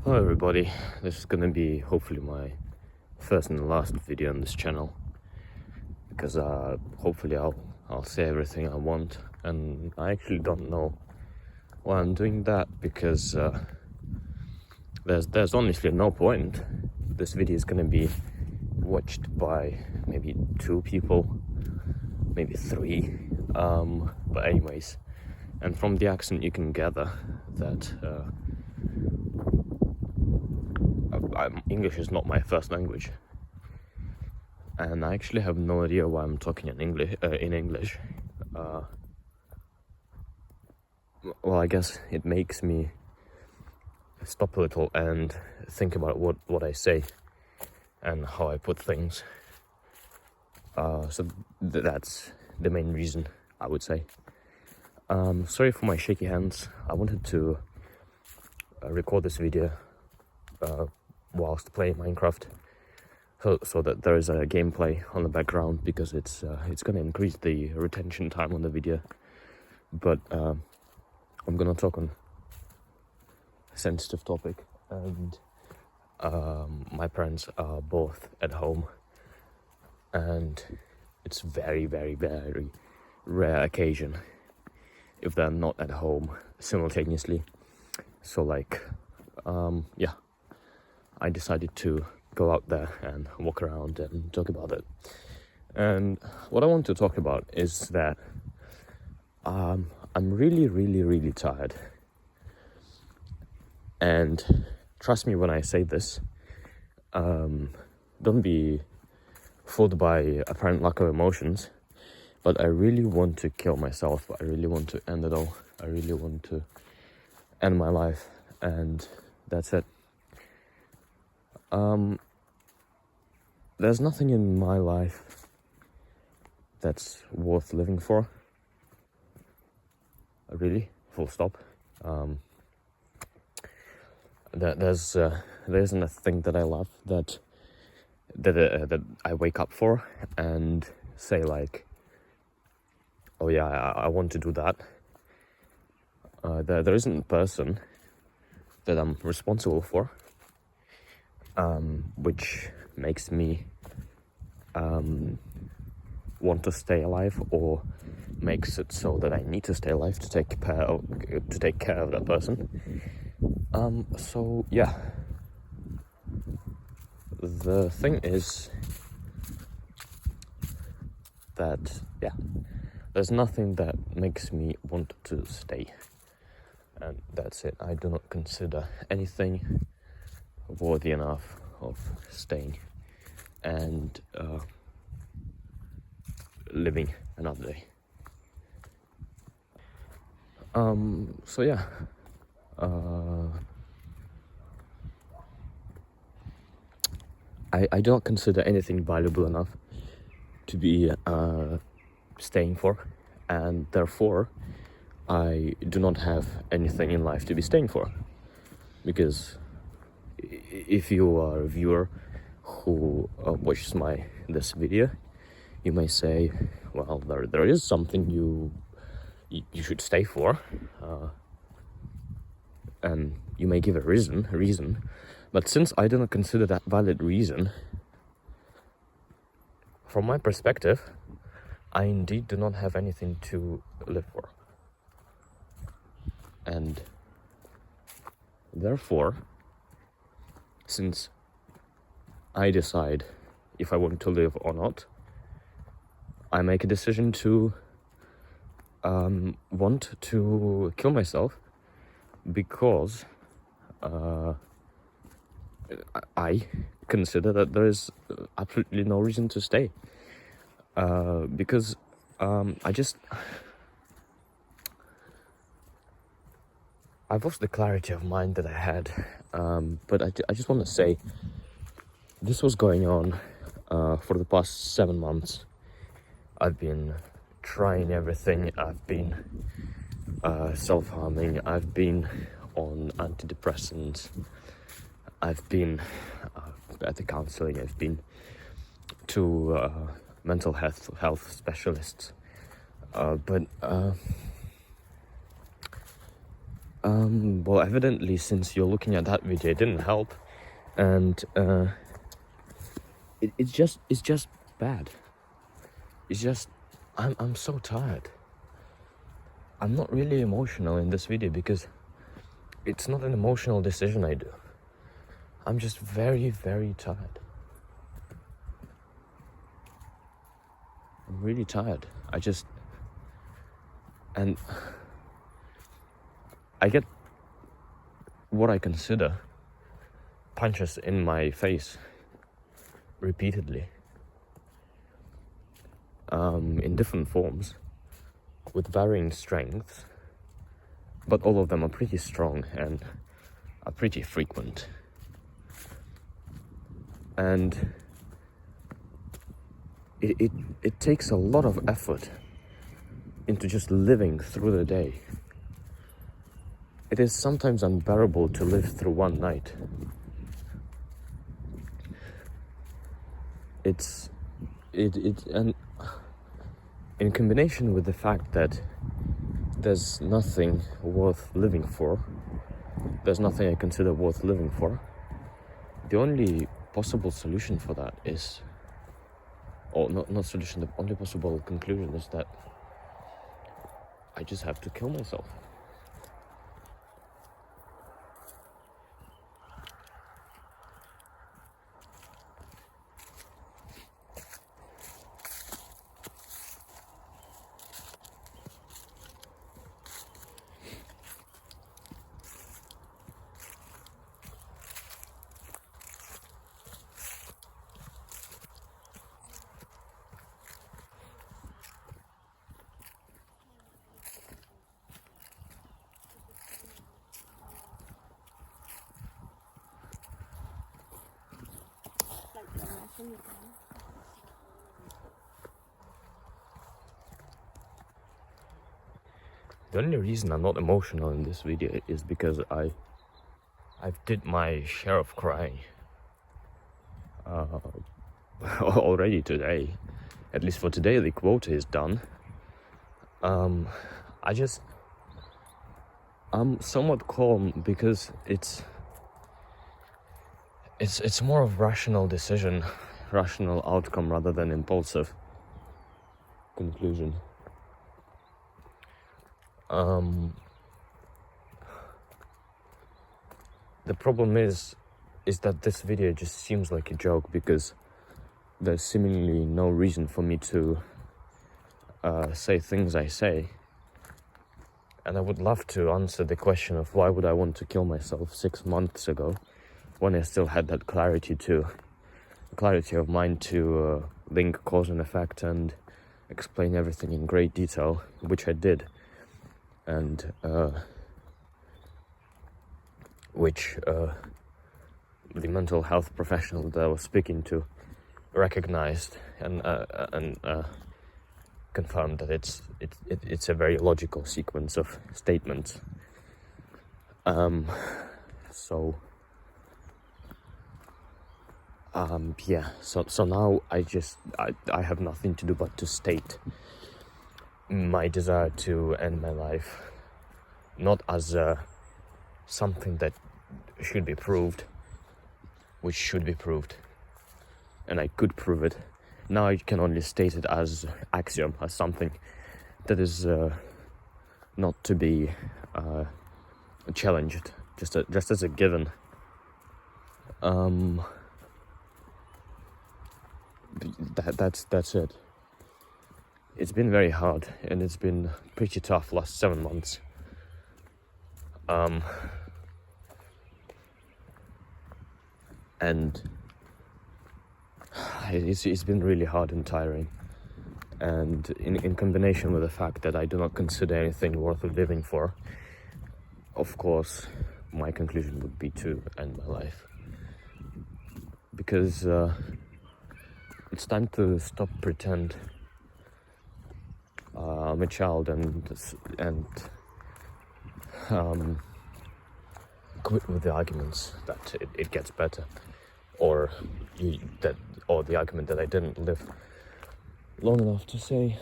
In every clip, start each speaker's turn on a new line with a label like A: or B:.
A: Hello everybody, this is gonna be hopefully my first and last video on this channel, because hopefully I'll say everything I want, and I actually don't know why I'm doing that, because there's honestly no point. This video is gonna be watched by maybe 2 people, maybe 3, but anyways, and from the accent you can gather that English is not my first language, and I actually have no idea why I'm talking in English. Well, I guess it makes me stop a little and think about what I say and how I put things. So that's the main reason, I would say. Sorry for my shaky hands. I wanted to record this video whilst playing Minecraft, so that there is a gameplay on the background, because it's going to increase the retention time on the video. But I'm gonna talk on a sensitive topic, and my parents are both at home, and it's very, very, very rare occasion if they're not at home simultaneously. So yeah, I decided to go out there and walk around and talk about it. And what I want to talk about is that I'm really, really, really tired. And trust me when I say this, don't be fooled by apparent lack of emotions, but I really want to kill myself. I really want to end it all. I really want to end my life, and that's it. There's nothing in my life that's worth living for. Really, full stop. There isn't a thing that I love that I wake up for and say like, oh yeah, I want to do that. There isn't a person that I'm responsible for, which makes me want to stay alive, or makes it so that I need to stay alive to take care of that person. So yeah, the thing is that there's nothing that makes me want to stay, and that's it. I do not consider anything worthy enough of staying and living another day. So yeah, I do not consider anything valuable enough to be staying for, and therefore I do not have anything in life to be staying for. Because if you are a viewer who watches this video, you may say, well, there is something you should stay for, and you may give a reason, but since I do not consider that valid reason, from my perspective, I indeed do not have anything to live for. And therefore, since I decide if I want to live or not, I make a decision to want to kill myself, because I consider that there is absolutely no reason to stay, because I've lost the clarity of mind that I had, but I just want to say, this was going on for the past 7 months. I've been trying everything. I've been self-harming. I've been on antidepressants. I've been at the counseling. I've been to mental health specialists. But Well, evidently, since you're looking at that video, it didn't help, and it's just bad. It's just I'm so tired. I'm not really emotional in this video because it's not an emotional decision I do. I'm just very, very tired. I'm really tired. And I get what I consider punches in my face repeatedly, in different forms, with varying strengths, but all of them are pretty strong and are pretty frequent. And it takes a lot of effort into just living through the day. It is sometimes unbearable to live through one night. And in combination with the fact that there's nothing worth living for, there's nothing I consider worth living for, the only possible solution for that is, or not solution, the only possible conclusion is that I just have to kill myself. The only reason I'm not emotional in this video is because I've did my share of crying already today. At least for today, the quota is done. I'm somewhat calm because it's more of rational decision, rational outcome rather than impulsive conclusion. The problem is that this video just seems like a joke because there's seemingly no reason for me to say things I say. And I would love to answer the question of why would I want to kill myself 6 months ago when I still had that clarity of mind to link cause and effect and explain everything in great detail, which I did. And which the mental health professional that I was speaking to recognized and confirmed that it's a very logical sequence of statements. So now I have nothing to do but to state my desire to end my life, not as something that should be proved, which should be proved, and I could prove it. Now I can only state it as axiom, as something that is not to be challenged, just as a given. That's it. It's been very hard, and it's been pretty tough last 7 months. And it's been really hard and tiring. And in combination with the fact that I do not consider anything worth living for, of course, my conclusion would be to end my life. Because it's time to stop pretend I'm a child and quit with the arguments that it gets better, or the argument that I didn't live long enough to say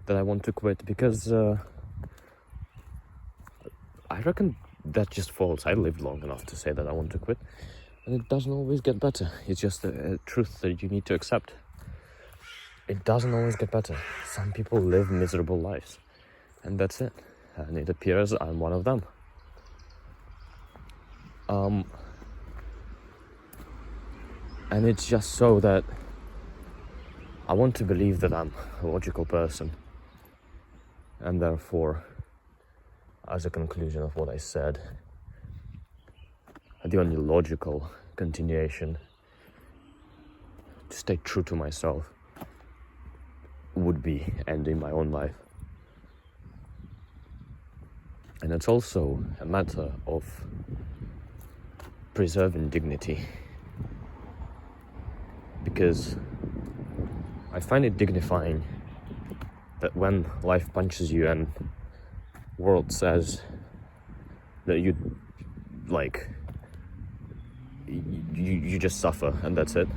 A: that I want to quit, because I reckon that's just false. I lived long enough to say that I want to quit, and it doesn't always get better. It's just a truth that you need to accept. It doesn't always get better. Some people live miserable lives, and that's it. And it appears I'm one of them. And it's just so that I want to believe that I'm a logical person, and therefore, as a conclusion of what I said, the only logical continuation to stay true to myself would be ending my own life. And it's also a matter of preserving dignity, because I find it dignifying that when life punches you and world says that you just suffer and that's it.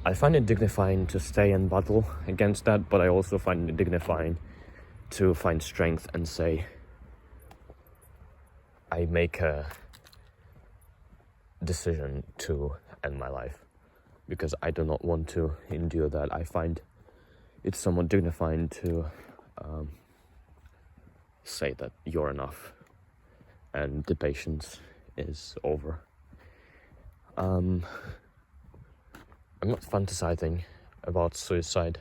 A: I find it dignifying to stay and battle against that, but I also find it dignifying to find strength and say, I make a decision to end my life because I do not want to endure that. I find it's somewhat dignifying to say that you're enough and the patience is over. I'm not fantasizing about suicide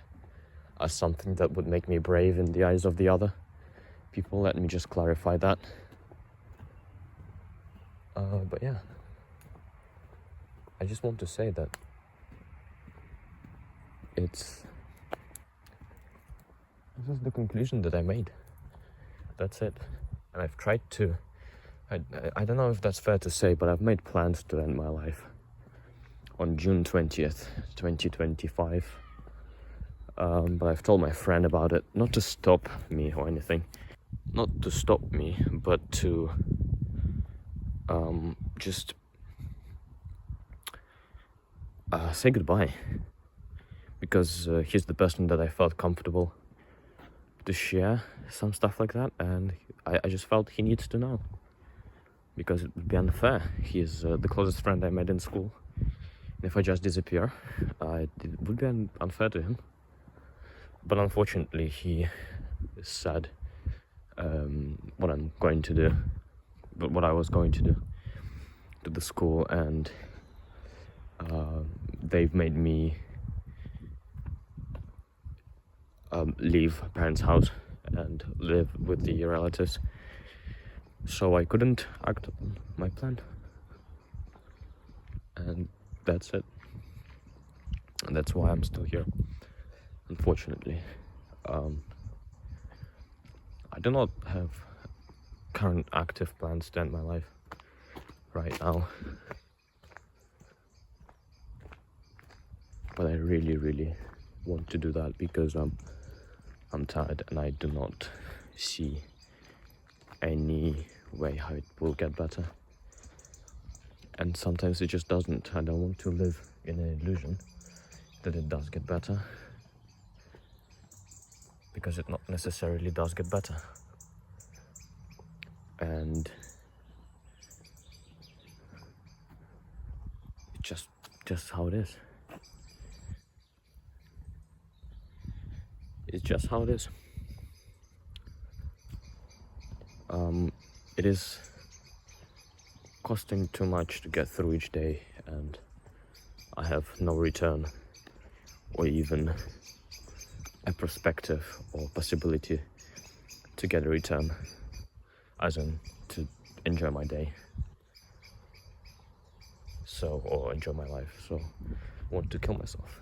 A: as something that would make me brave in the eyes of the other people. Let me just clarify that. But yeah, I just want to say that this is the conclusion that I made. That's it. And I've tried to, I don't know if that's fair to say, but I've made plans to end my life on June 20th, 2025. But I've told my friend about it, not to stop me or anything. Not to stop me, but to just say goodbye. Because he's the person that I felt comfortable to share some stuff like that, and I just felt he needs to know. Because it would be unfair. He is the closest friend I met in school. And if I just disappear, it would be unfair to him. But unfortunately, he said what I'm going to do, but what I was going to do to the school, and they've made me leave parents' house and live with the relatives. So I couldn't act on my plan. And that's it. And that's why I'm still here, unfortunately. I do not have current active plans to end my life right now. But I really, really want to do that because I'm tired and I do not see any way how it will get better. And sometimes it just doesn't. I don't want to live in an illusion that it does get better, because it not necessarily does get better. And it's just how it is. It's just how it is. It is costing too much to get through each day, and I have no return or even a perspective or possibility to get a return, as in to enjoy my day, or enjoy my life. So I want to kill myself.